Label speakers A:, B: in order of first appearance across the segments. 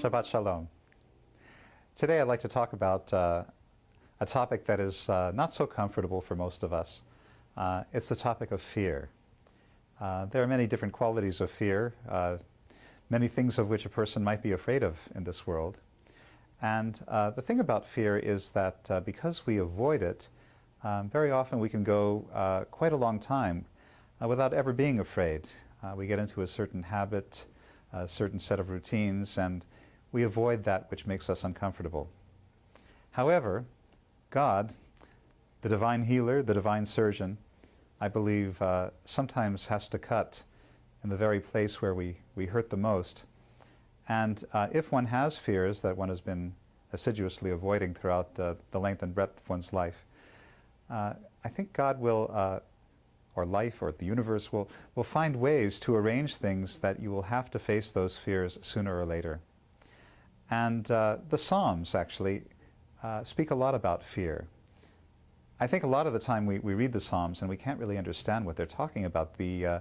A: Shabbat Shalom. Today I'd like to talk about a topic that is not so comfortable for most of us. It's the topic of fear. There are many different qualities of fear, many things of which a person might be afraid of in this world. And the thing about fear is that because we avoid it, very often we can go quite a long time without ever being afraid. We get into a certain habit, a certain set of routines, and we avoid that which makes us uncomfortable. However, God, the divine healer, the divine surgeon, I believe sometimes has to cut in the very place where we hurt the most. And if one has fears that one has been assiduously avoiding throughout the length and breadth of one's life, I think God will, or life or the universe will find ways to arrange things that you will have to face those fears sooner or later. And the Psalms actually speak a lot about fear. I think a lot of the time we read the Psalms and we can't really understand what they're talking about. The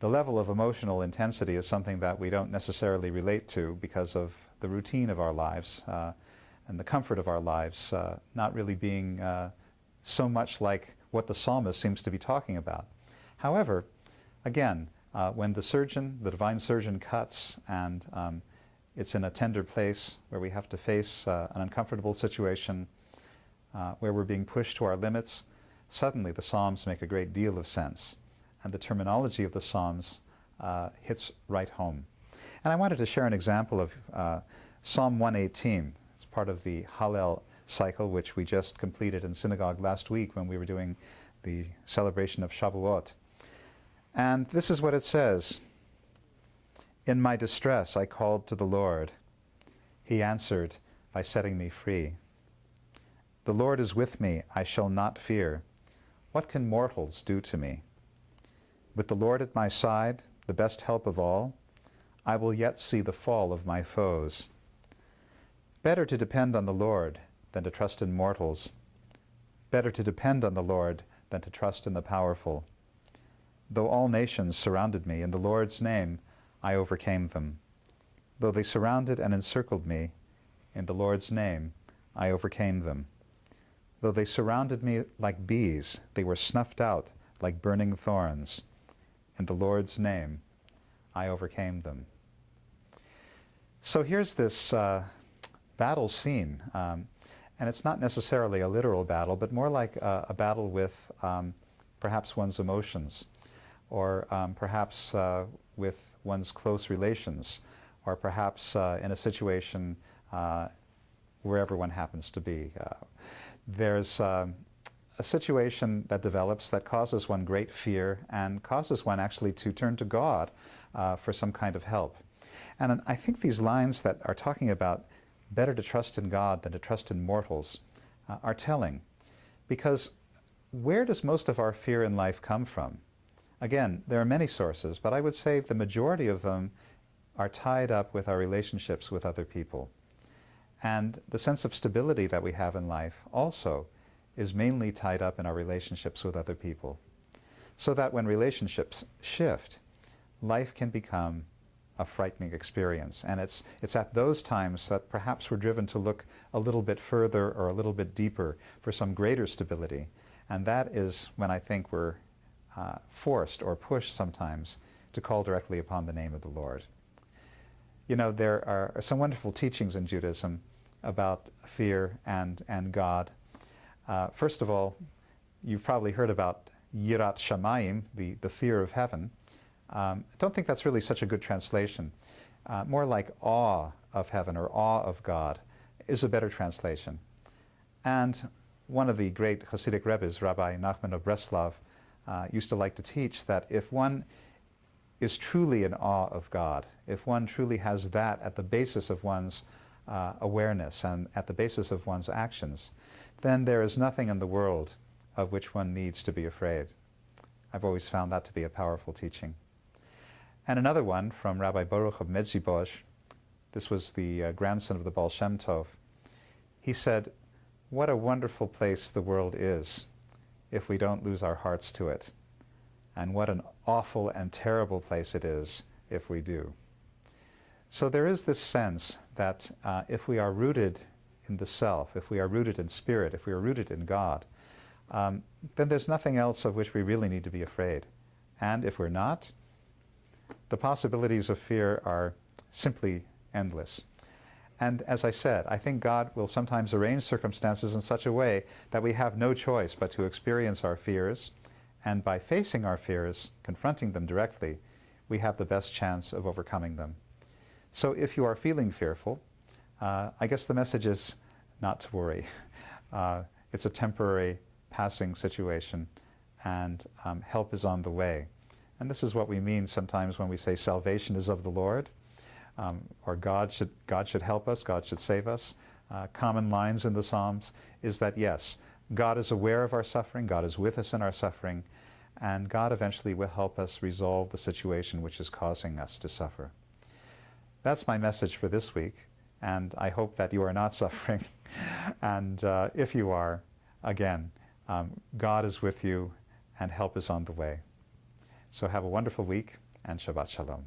A: level of emotional intensity is something that we don't necessarily relate to because of the routine of our lives and the comfort of our lives not really being so much like what the psalmist seems to be talking about. However, again, when the surgeon, the divine surgeon, cuts and it's in a tender place where we have to face an uncomfortable situation where we're being pushed to our limits, suddenly the Psalms make a great deal of sense. And the terminology of the Psalms hits right home. And I wanted to share an example of Psalm 118. It's part of the Hallel cycle, which we just completed in synagogue last week when we were doing the celebration of Shavuot. And this is what it says: "In my distress I called to the Lord. He answered by setting me free. The Lord is with me, I shall not fear. What can mortals do to me? With the Lord at my side, the best help of all, I will yet see the fall of my foes. Better to depend on the Lord than to trust in mortals. Better to depend on the Lord than to trust in the powerful. Though all nations surrounded me, in the Lord's name I overcame them. Though they surrounded and encircled me, in the Lord's name I overcame them. Though they surrounded me like bees, they were snuffed out like burning thorns. In the Lord's name I overcame them." So here's this battle scene. And it's not necessarily a literal battle, but more like a battle with perhaps one's emotions, or perhaps with one's close relations, or perhaps in a situation wherever one happens to be. There's a situation that develops that causes one great fear and causes one actually to turn to God for some kind of help. And I think these lines that are talking about better to trust in God than to trust in mortals are telling. Because where does most of our fear in life come from? Again, there are many sources, but I would say the majority of them are tied up with our relationships with other people. And the sense of stability that we have in life also is mainly tied up in our relationships with other people. So that when relationships shift, life can become a frightening experience. And it's at those times that perhaps we're driven to look a little bit further or a little bit deeper for some greater stability. And that is when I think we're forced or pushed sometimes to call directly upon the name of the Lord. You know, there are some wonderful teachings in Judaism about fear and God. First of all, you've probably heard about Yirat Shamayim, the fear of heaven. I don't think that's really such a good translation. More like awe of heaven or awe of God is a better translation. And one of the great Hasidic Rebbes, Rabbi Nachman of Breslov, used to like to teach that if one is truly in awe of God, if one truly has that at the basis of one's awareness and at the basis of one's actions, then there is nothing in the world of which one needs to be afraid. I've always found that to be a powerful teaching. And another one from Rabbi Baruch of Medjugorje, this was the grandson of the Baal Shem Tov. He said, "What a wonderful place the world is if we don't lose our hearts to it. And what an awful and terrible place it is if we do." So there is this sense that if we are rooted in the self, if we are rooted in spirit, if we are rooted in God, then there's nothing else of which we really need to be afraid. And if we're not, the possibilities of fear are simply endless. And as I said, I think God will sometimes arrange circumstances in such a way that we have no choice but to experience our fears, and by facing our fears, confronting them directly, we have the best chance of overcoming them. So if you are feeling fearful, I guess the message is not to worry. It's a temporary, passing situation, and help is on the way. And this is what we mean sometimes when we say salvation is of the Lord, or God should help us, God should save us. Common lines in the Psalms is that, yes, God is aware of our suffering, God is with us in our suffering, and God eventually will help us resolve the situation which is causing us to suffer. That's my message for this week, and I hope that you are not suffering. And if you are, again, God is with you and help is on the way. So have a wonderful week, and Shabbat Shalom.